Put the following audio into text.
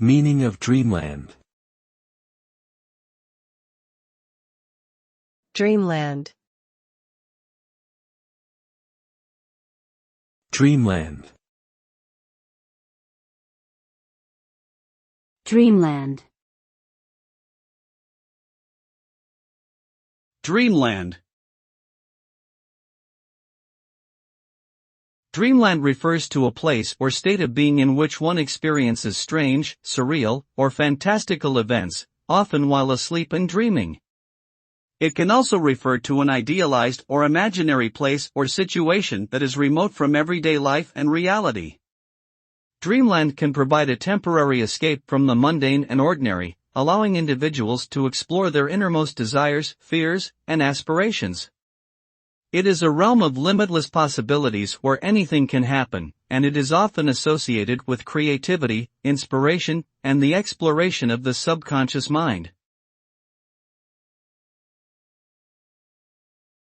Meaning of dreamland. Dreamland. Dreamland. Dreamland. Dreamland. Dreamland refers to a place or state of being in which one experiences strange, surreal, or fantastical events, often while asleep and dreaming. It can also refer to an idealized or imaginary place or situation that is remote from everyday life and reality. Dreamland can provide a temporary escape from the mundane and ordinary, allowing individuals to explore their innermost desires, fears, and aspirations. It is a realm of limitless possibilities where anything can happen, and it is often associated with creativity, inspiration, and the exploration of the subconscious mind.